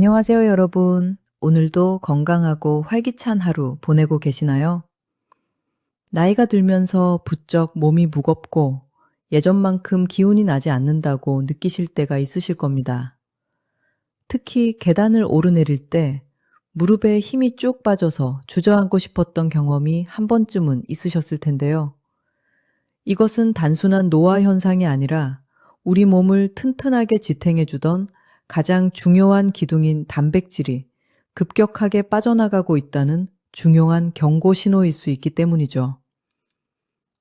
안녕하세요, 여러분. 오늘도 건강하고 활기찬 하루 보내고 계시나요? 나이가 들면서 부쩍 몸이 무겁고 예전만큼 기운이 나지 않는다고 느끼실 때가 있으실 겁니다. 특히 계단을 오르내릴 때 무릎에 힘이 쭉 빠져서 주저앉고 싶었던 경험이 한 번쯤은 있으셨을 텐데요. 이것은 단순한 노화 현상이 아니라 우리 몸을 튼튼하게 지탱해주던 가장 중요한 기둥인 단백질이 급격하게 빠져나가고 있다는 중요한 경고 신호일 수 있기 때문이죠.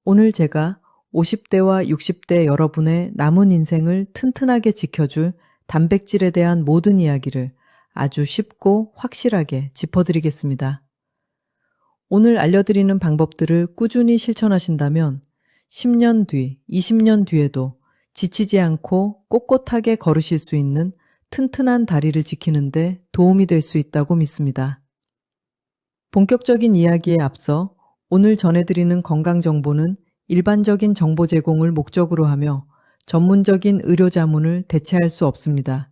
오늘 제가 50대와 60대 여러분의 남은 인생을 튼튼하게 지켜줄 단백질에 대한 모든 이야기를 아주 쉽고 확실하게 짚어드리겠습니다. 오늘 알려드리는 방법들을 꾸준히 실천하신다면 10년 뒤, 20년 뒤에도 지치지 않고 꼿꼿하게 걸으실 수 있는 튼튼한 다리를 지키는데 도움이 될 수 있다고 믿습니다. 본격적인 이야기에 앞서 오늘 전해드리는 건강 정보는 일반적인 정보 제공을 목적으로 하며 전문적인 의료 자문을 대체할 수 없습니다.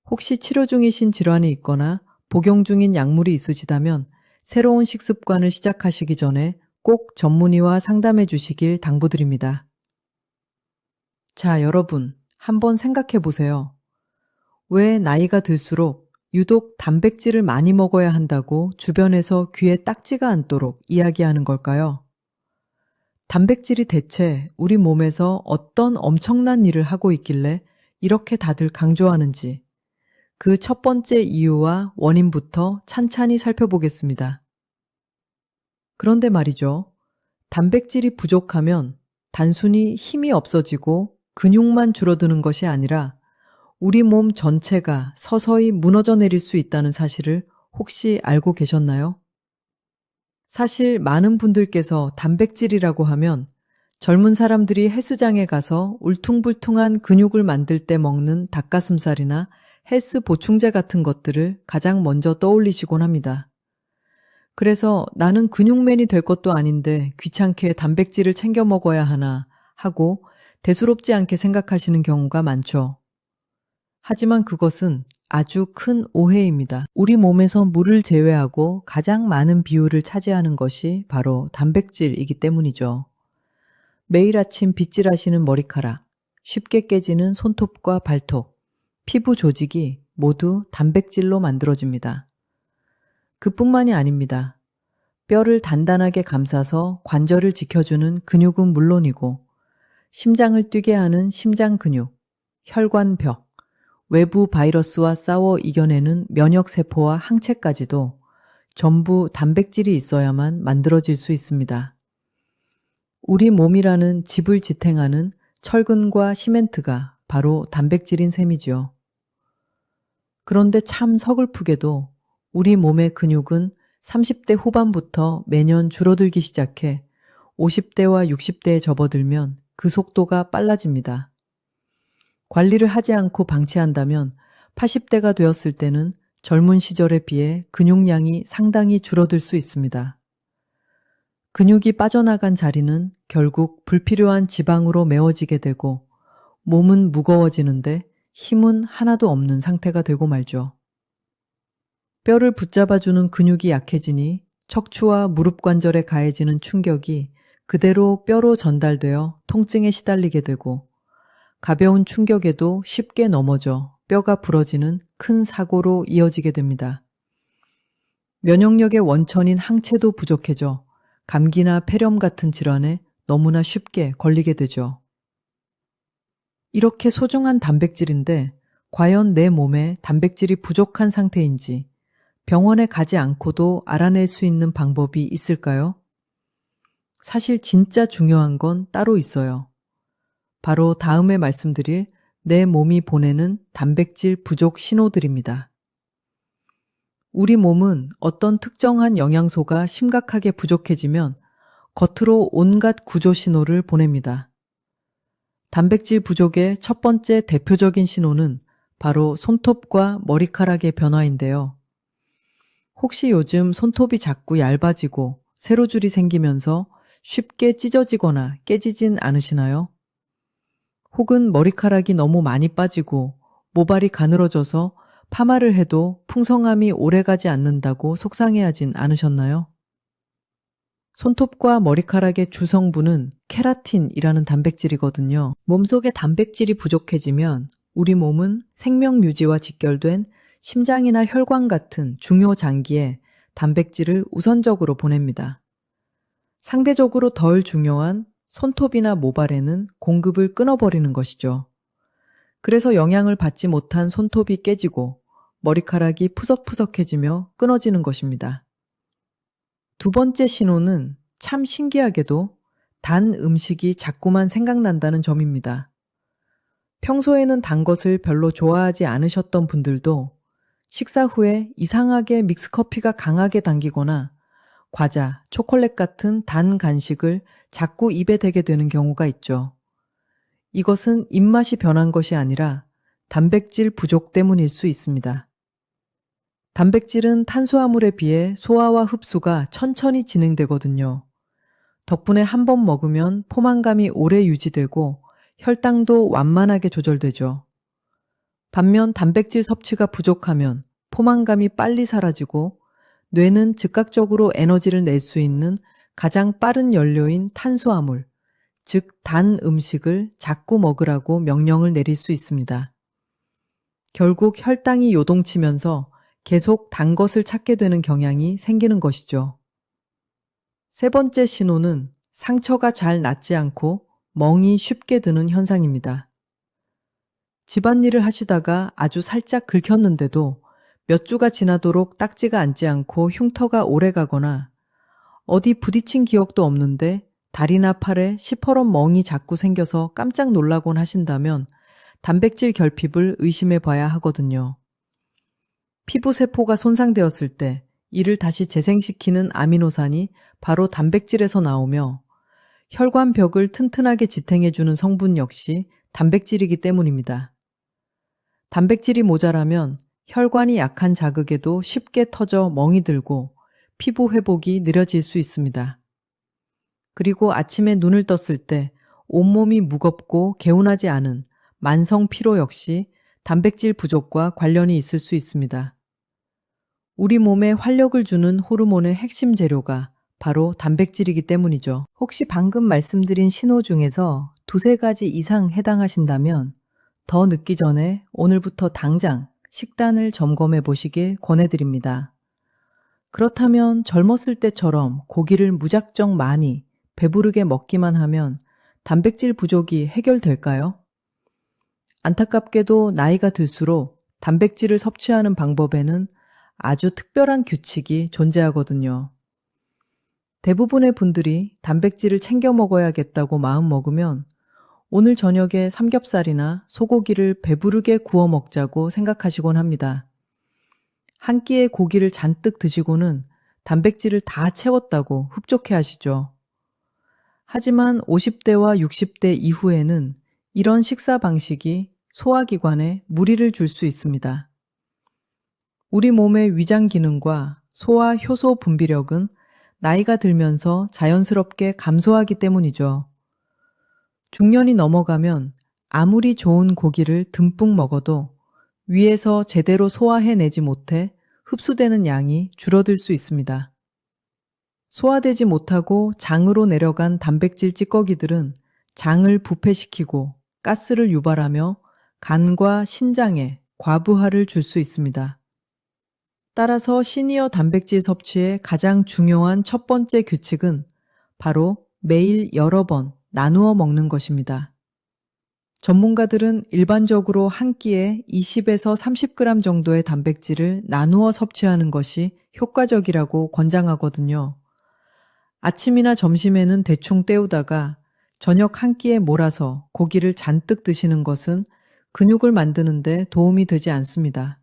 혹시 치료 중이신 질환이 있거나 복용 중인 약물이 있으시다면 새로운 식습관을 시작하시기 전에 꼭 전문의와 상담해 주시길 당부드립니다. 자, 여러분, 한번 생각해 보세요. 왜 나이가 들수록 유독 단백질을 많이 먹어야 한다고 주변에서 귀에 딱지가 않도록 이야기하는 걸까요? 단백질이 대체 우리 몸에서 어떤 엄청난 일을 하고 있길래 이렇게 다들 강조하는지 그 첫 번째 이유와 원인부터 찬찬히 살펴보겠습니다. 그런데 말이죠. 단백질이 부족하면 단순히 힘이 없어지고 근육만 줄어드는 것이 아니라 우리 몸 전체가 서서히 무너져 내릴 수 있다는 사실을 혹시 알고 계셨나요? 사실 많은 분들께서 단백질이라고 하면 젊은 사람들이 헬스장에 가서 울퉁불퉁한 근육을 만들 때 먹는 닭가슴살이나 헬스 보충제 같은 것들을 가장 먼저 떠올리시곤 합니다. 그래서 나는 근육맨이 될 것도 아닌데 귀찮게 단백질을 챙겨 먹어야 하나 하고 대수롭지 않게 생각하시는 경우가 많죠. 하지만 그것은 아주 큰 오해입니다. 우리 몸에서 물을 제외하고 가장 많은 비율을 차지하는 것이 바로 단백질이기 때문이죠. 매일 아침 빗질하시는 머리카락, 쉽게 깨지는 손톱과 발톱, 피부 조직이 모두 단백질로 만들어집니다. 그뿐만이 아닙니다. 뼈를 단단하게 감싸서 관절을 지켜주는 근육은 물론이고 심장을 뛰게 하는 심장 근육, 혈관벽, 외부 바이러스와 싸워 이겨내는 면역세포와 항체까지도 전부 단백질이 있어야만 만들어질 수 있습니다. 우리 몸이라는 집을 지탱하는 철근과 시멘트가 바로 단백질인 셈이죠. 그런데 참 서글프게도 우리 몸의 근육은 30대 후반부터 매년 줄어들기 시작해 50대와 60대에 접어들면 그 속도가 빨라집니다. 관리를 하지 않고 방치한다면 80대가 되었을 때는 젊은 시절에 비해 근육량이 상당히 줄어들 수 있습니다. 근육이 빠져나간 자리는 결국 불필요한 지방으로 메워지게 되고 몸은 무거워지는데 힘은 하나도 없는 상태가 되고 말죠. 뼈를 붙잡아주는 근육이 약해지니 척추와 무릎 관절에 가해지는 충격이 그대로 뼈로 전달되어 통증에 시달리게 되고 가벼운 충격에도 쉽게 넘어져 뼈가 부러지는 큰 사고로 이어지게 됩니다. 면역력의 원천인 항체도 부족해져 감기나 폐렴 같은 질환에 너무나 쉽게 걸리게 되죠. 이렇게 소중한 단백질인데 과연 내 몸에 단백질이 부족한 상태인지 병원에 가지 않고도 알아낼 수 있는 방법이 있을까요? 사실 진짜 중요한 건 따로 있어요. 바로 다음에 말씀드릴 내 몸이 보내는 단백질 부족 신호들입니다. 우리 몸은 어떤 특정한 영양소가 심각하게 부족해지면 겉으로 온갖 구조 신호를 보냅니다. 단백질 부족의 첫 번째 대표적인 신호는 바로 손톱과 머리카락의 변화인데요. 혹시 요즘 손톱이 자꾸 얇아지고 세로줄이 생기면서 쉽게 찢어지거나 깨지진 않으시나요? 혹은 머리카락이 너무 많이 빠지고 모발이 가늘어져서 파마를 해도 풍성함이 오래가지 않는다고 속상해하진 않으셨나요? 손톱과 머리카락의 주성분은 케라틴이라는 단백질이거든요. 몸속에 단백질이 부족해지면 우리 몸은 생명 유지와 직결된 심장이나 혈관 같은 중요 장기에 단백질을 우선적으로 보냅니다. 상대적으로 덜 중요한 손톱이나 모발에는 공급을 끊어버리는 것이죠. 그래서 영양을 받지 못한 손톱이 깨지고 머리카락이 푸석푸석해지며 끊어지는 것입니다. 두 번째 신호는 참 신기하게도 단 음식이 자꾸만 생각난다는 점입니다. 평소에는 단 것을 별로 좋아하지 않으셨던 분들도 식사 후에 이상하게 믹스커피가 강하게 당기거나 과자, 초콜릿 같은 단 간식을 자꾸 입에 대게 되는 경우가 있죠. 이것은 입맛이 변한 것이 아니라 단백질 부족 때문일 수 있습니다. 단백질은 탄수화물에 비해 소화와 흡수가 천천히 진행되거든요. 덕분에 한 번 먹으면 포만감이 오래 유지되고 혈당도 완만하게 조절되죠. 반면 단백질 섭취가 부족하면 포만감이 빨리 사라지고 뇌는 즉각적으로 에너지를 낼 수 있는 가장 빠른 연료인 탄수화물, 즉 단 음식을 자꾸 먹으라고 명령을 내릴 수 있습니다. 결국 혈당이 요동치면서 계속 단 것을 찾게 되는 경향이 생기는 것이죠. 세 번째 신호는 상처가 잘 낫지 않고 멍이 쉽게 드는 현상입니다. 집안일을 하시다가 아주 살짝 긁혔는데도 몇 주가 지나도록 딱지가 앉지 않고 흉터가 오래 가거나 어디 부딪힌 기억도 없는데 다리나 팔에 시퍼런 멍이 자꾸 생겨서 깜짝 놀라곤 하신다면 단백질 결핍을 의심해 봐야 하거든요. 피부 세포가 손상되었을 때 이를 다시 재생시키는 아미노산이 바로 단백질에서 나오며 혈관 벽을 튼튼하게 지탱해주는 성분 역시 단백질이기 때문입니다. 단백질이 모자라면 혈관이 약한 자극에도 쉽게 터져 멍이 들고 피부 회복이 느려질 수 있습니다. 그리고 아침에 눈을 떴을 때 온몸이 무겁고 개운하지 않은 만성 피로 역시 단백질 부족과 관련이 있을 수 있습니다. 우리 몸에 활력을 주는 호르몬의 핵심 재료가 바로 단백질이기 때문이죠. 혹시 방금 말씀드린 신호 중에서 두세 가지 이상 해당하신다면 더 늦기 전에 오늘부터 당장 식단을 점검해 보시길 권해드립니다. 그렇다면 젊었을 때처럼 고기를 무작정 많이 배부르게 먹기만 하면 단백질 부족이 해결될까요? 안타깝게도 나이가 들수록 단백질을 섭취하는 방법에는 아주 특별한 규칙이 존재하거든요. 대부분의 분들이 단백질을 챙겨 먹어야겠다고 마음먹으면 오늘 저녁에 삼겹살이나 소고기를 배부르게 구워 먹자고 생각하시곤 합니다. 한 끼의 고기를 잔뜩 드시고는 단백질을 다 채웠다고 흡족해 하시죠. 하지만 50대와 60대 이후에는 이런 식사 방식이 소화기관에 무리를 줄 수 있습니다. 우리 몸의 위장 기능과 소화 효소 분비력은 나이가 들면서 자연스럽게 감소하기 때문이죠. 중년이 넘어가면 아무리 좋은 고기를 듬뿍 먹어도 위에서 제대로 소화해내지 못해 흡수되는 양이 줄어들 수 있습니다. 소화되지 못하고 장으로 내려간 단백질 찌꺼기들은 장을 부패시키고 가스를 유발하며 간과 신장에 과부하를 줄 수 있습니다. 따라서 시니어 단백질 섭취의 가장 중요한 첫 번째 규칙은 바로 매일 여러 번 나누어 먹는 것입니다. 전문가들은 일반적으로 한 끼에 20에서 30g 정도의 단백질을 나누어 섭취하는 것이 효과적이라고 권장하거든요. 아침이나 점심에는 대충 때우다가 저녁 한 끼에 몰아서 고기를 잔뜩 드시는 것은 근육을 만드는 데 도움이 되지 않습니다.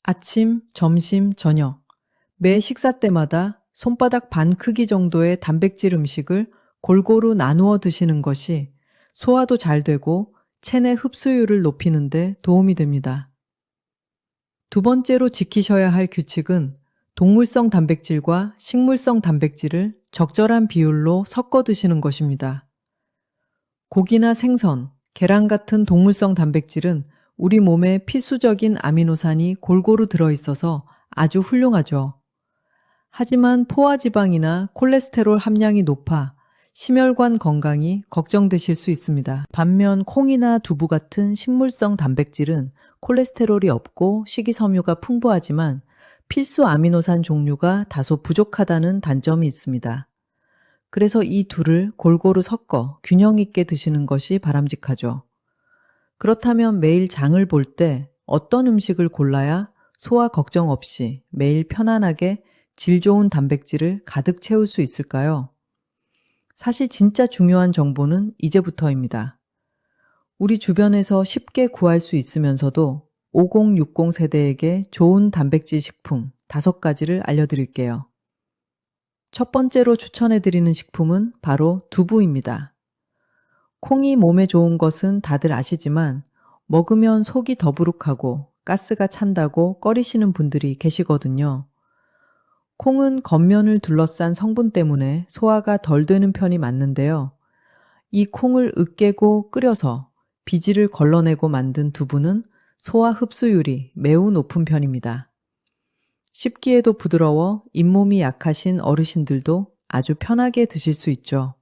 아침, 점심, 저녁, 매 식사 때마다 손바닥 반 크기 정도의 단백질 음식을 골고루 나누어 드시는 것이 소화도 잘 되고 체내 흡수율을 높이는 데 도움이 됩니다. 두 번째로 지키셔야 할 규칙은 동물성 단백질과 식물성 단백질을 적절한 비율로 섞어 드시는 것입니다. 고기나 생선, 계란 같은 동물성 단백질은 우리 몸에 필수적인 아미노산이 골고루 들어있어서 아주 훌륭하죠. 하지만 포화지방이나 콜레스테롤 함량이 높아 심혈관 건강이 걱정되실 수 있습니다. 반면 콩이나 두부 같은 식물성 단백질은 콜레스테롤이 없고 식이섬유가 풍부하지만 필수 아미노산 종류가 다소 부족하다는 단점이 있습니다. 그래서 이 둘을 골고루 섞어 균형 있게 드시는 것이 바람직하죠. 그렇다면 매일 장을 볼 때 어떤 음식을 골라야 소화 걱정 없이 매일 편안하게 질 좋은 단백질을 가득 채울 수 있을까요? 사실 진짜 중요한 정보는 이제부터입니다. 우리 주변에서 쉽게 구할 수 있으면서도 5060 세대에게 좋은 단백질 식품 5가지를 알려드릴게요. 첫 번째로 추천해드리는 식품은 바로 두부입니다. 콩이 몸에 좋은 것은 다들 아시지만 먹으면 속이 더부룩하고 가스가 찬다고 꺼리시는 분들이 계시거든요. 콩은 겉면을 둘러싼 성분 때문에 소화가 덜 되는 편이 맞는데요. 이 콩을 으깨고 끓여서 비지를 걸러내고 만든 두부는 소화 흡수율이 매우 높은 편입니다. 씹기에도 부드러워 잇몸이 약하신 어르신들도 아주 편하게 드실 수 있죠.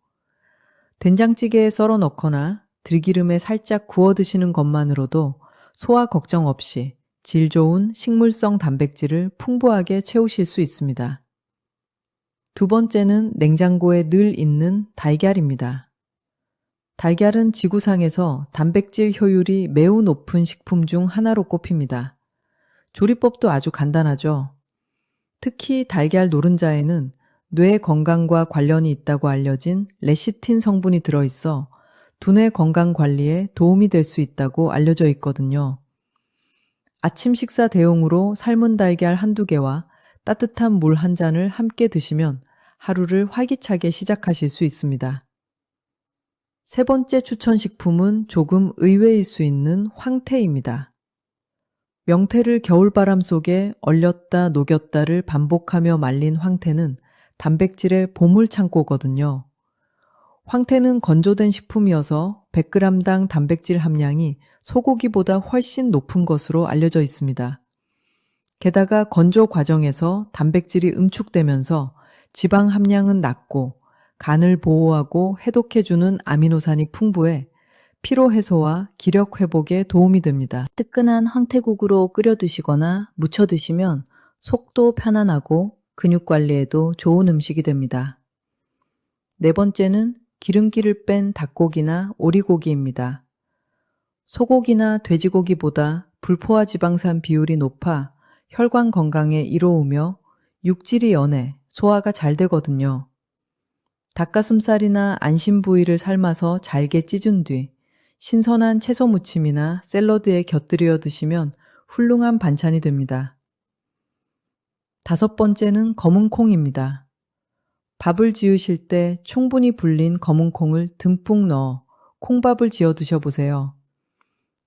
된장찌개에 썰어 넣거나 들기름에 살짝 구워 드시는 것만으로도 소화 걱정 없이 질 좋은 식물성 단백질을 풍부하게 채우실 수 있습니다. 두 번째는 냉장고에 늘 있는 달걀입니다. 달걀은 지구상에서 단백질 효율이 매우 높은 식품 중 하나로 꼽힙니다. 조리법도 아주 간단하죠. 특히 달걀 노른자에는 뇌 건강과 관련이 있다고 알려진 레시틴 성분이 들어있어 두뇌 건강 관리에 도움이 될 수 있다고 알려져 있거든요. 아침 식사 대용으로 삶은 달걀 한두 개와 따뜻한 물 한 잔을 함께 드시면 하루를 활기차게 시작하실 수 있습니다. 세 번째 추천 식품은 조금 의외일 수 있는 황태입니다. 명태를 겨울바람 속에 얼렸다 녹였다를 반복하며 말린 황태는 단백질의 보물창고거든요. 황태는 건조된 식품이어서 100g당 단백질 함량이 소고기보다 훨씬 높은 것으로 알려져 있습니다. 게다가 건조 과정에서 단백질이 응축되면서 지방 함량은 낮고 간을 보호하고 해독해주는 아미노산이 풍부해 피로 해소와 기력 회복에 도움이 됩니다. 뜨끈한 황태국으로 끓여 드시거나 무쳐 드시면 속도 편안하고 근육 관리에도 좋은 음식이 됩니다. 네 번째는 기름기를 뺀 닭고기나 오리고기입니다. 소고기나 돼지고기보다 불포화 지방산 비율이 높아 혈관 건강에 이로우며 육질이 연해 소화가 잘 되거든요. 닭가슴살이나 안심 부위를 삶아서 잘게 찢은 뒤 신선한 채소 무침이나 샐러드에 곁들여 드시면 훌륭한 반찬이 됩니다. 다섯 번째는 검은 콩입니다. 밥을 지으실 때 충분히 불린 검은 콩을 듬뿍 넣어 콩밥을 지어 드셔보세요.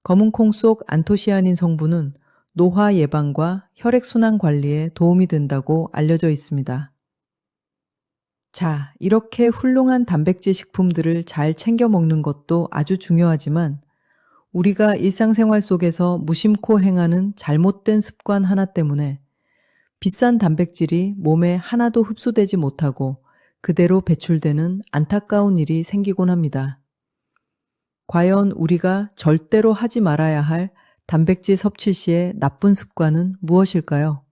검은 콩 속 안토시아닌 성분은 노화 예방과 혈액순환 관리에 도움이 된다고 알려져 있습니다. 자, 이렇게 훌륭한 단백질 식품들을 잘 챙겨 먹는 것도 아주 중요하지만 우리가 일상생활 속에서 무심코 행하는 잘못된 습관 하나 때문에 비싼 단백질이 몸에 하나도 흡수되지 못하고 그대로 배출되는 안타까운 일이 생기곤 합니다. 과연 우리가 절대로 하지 말아야 할 단백질 섭취 시의 나쁜 습관은 무엇일까요?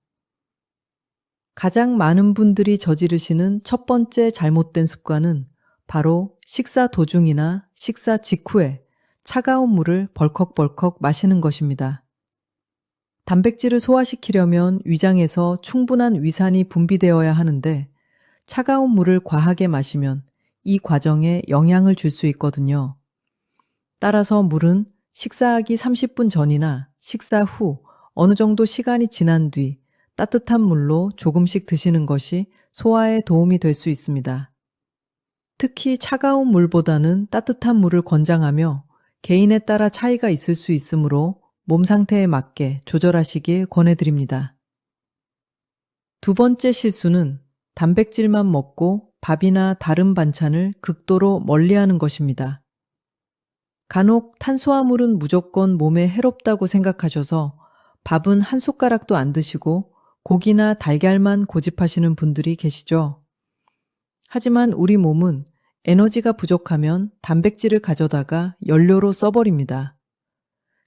가장 많은 분들이 저지르시는 첫 번째 잘못된 습관은 바로 식사 도중이나 식사 직후에 차가운 물을 벌컥벌컥 마시는 것입니다. 단백질을 소화시키려면 위장에서 충분한 위산이 분비되어야 하는데 차가운 물을 과하게 마시면 이 과정에 영향을 줄 수 있거든요. 따라서 물은 식사하기 30분 전이나 식사 후 어느 정도 시간이 지난 뒤 따뜻한 물로 조금씩 드시는 것이 소화에 도움이 될 수 있습니다. 특히 차가운 물보다는 따뜻한 물을 권장하며 개인에 따라 차이가 있을 수 있으므로 몸 상태에 맞게 조절하시길 권해드립니다. 두 번째 실수는 단백질만 먹고 밥이나 다른 반찬을 극도로 멀리하는 것입니다. 간혹 탄수화물은 무조건 몸에 해롭다고 생각하셔서 밥은 한 숟가락도 안 드시고 고기나 달걀만 고집하시는 분들이 계시죠. 하지만 우리 몸은 에너지가 부족하면 단백질을 가져다가 연료로 써버립니다.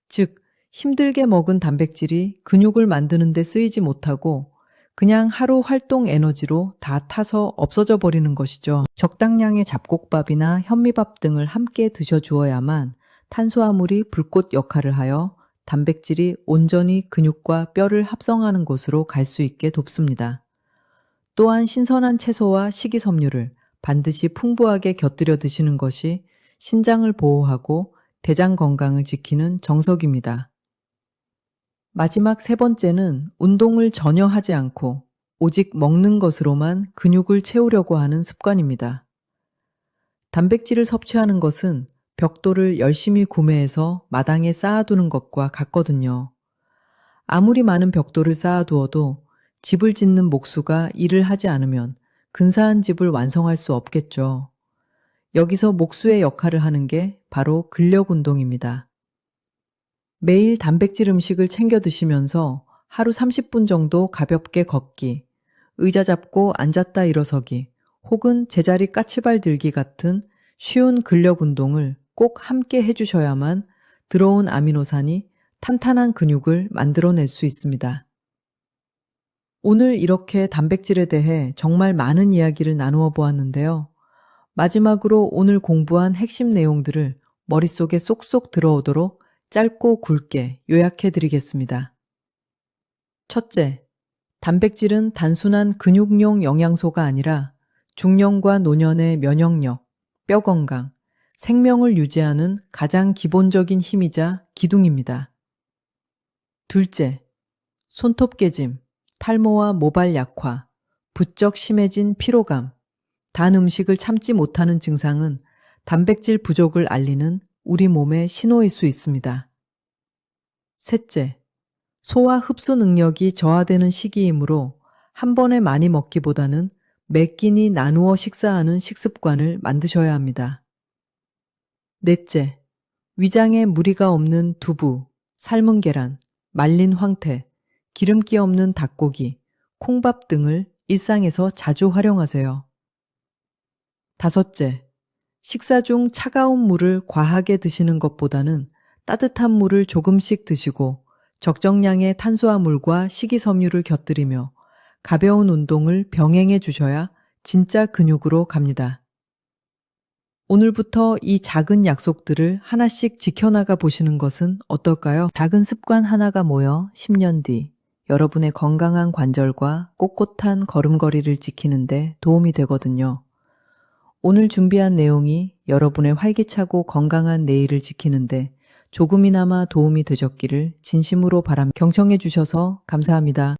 즉, 힘들게 먹은 단백질이 근육을 만드는 데 쓰이지 못하고 그냥 하루 활동 에너지로 다 타서 없어져 버리는 것이죠. 적당량의 잡곡밥이나 현미밥 등을 함께 드셔주어야만 탄수화물이 불꽃 역할을 하여 단백질이 온전히 근육과 뼈를 합성하는 곳으로 갈 수 있게 돕습니다. 또한 신선한 채소와 식이섬유를 반드시 풍부하게 곁들여 드시는 것이 신장을 보호하고 대장 건강을 지키는 정석입니다. 마지막 세 번째는 운동을 전혀 하지 않고 오직 먹는 것으로만 근육을 채우려고 하는 습관입니다. 단백질을 섭취하는 것은 벽돌을 열심히 구매해서 마당에 쌓아두는 것과 같거든요. 아무리 많은 벽돌을 쌓아두어도 집을 짓는 목수가 일을 하지 않으면 근사한 집을 완성할 수 없겠죠. 여기서 목수의 역할을 하는 게 바로 근력 운동입니다. 매일 단백질 음식을 챙겨 드시면서 하루 30분 정도 가볍게 걷기, 의자 잡고 앉았다 일어서기, 혹은 제자리 까치발 들기 같은 쉬운 근력 운동을 꼭 함께 해주셔야만 들어온 아미노산이 탄탄한 근육을 만들어낼 수 있습니다. 오늘 이렇게 단백질에 대해 정말 많은 이야기를 나누어 보았는데요. 마지막으로 오늘 공부한 핵심 내용들을 머릿속에 쏙쏙 들어오도록 짧고 굵게 요약해 드리겠습니다. 첫째, 단백질은 단순한 근육용 영양소가 아니라 중년과 노년의 면역력, 뼈 건강, 생명을 유지하는 가장 기본적인 힘이자 기둥입니다. 둘째, 손톱 깨짐, 탈모와 모발 약화, 부쩍 심해진 피로감, 단 음식을 참지 못하는 증상은 단백질 부족을 알리는 우리 몸의 신호일 수 있습니다. 셋째, 소화 흡수 능력이 저하되는 시기이므로 한 번에 많이 먹기보다는 몇 끼니 나누어 식사하는 식습관을 만드셔야 합니다. 넷째, 위장에 무리가 없는 두부, 삶은 계란, 말린 황태, 기름기 없는 닭고기, 콩밥 등을 일상에서 자주 활용하세요. 다섯째, 식사 중 차가운 물을 과하게 드시는 것보다는 따뜻한 물을 조금씩 드시고 적정량의 탄수화물과 식이섬유를 곁들이며 가벼운 운동을 병행해 주셔야 진짜 근육으로 갑니다. 오늘부터 이 작은 약속들을 하나씩 지켜나가 보시는 것은 어떨까요? 작은 습관 하나가 모여 10년 뒤 여러분의 건강한 관절과 꼿꼿한 걸음걸이를 지키는데 도움이 되거든요. 오늘 준비한 내용이 여러분의 활기차고 건강한 내일을 지키는데 조금이나마 도움이 되셨기를 진심으로 바랍니다. 경청해 주셔서 감사합니다.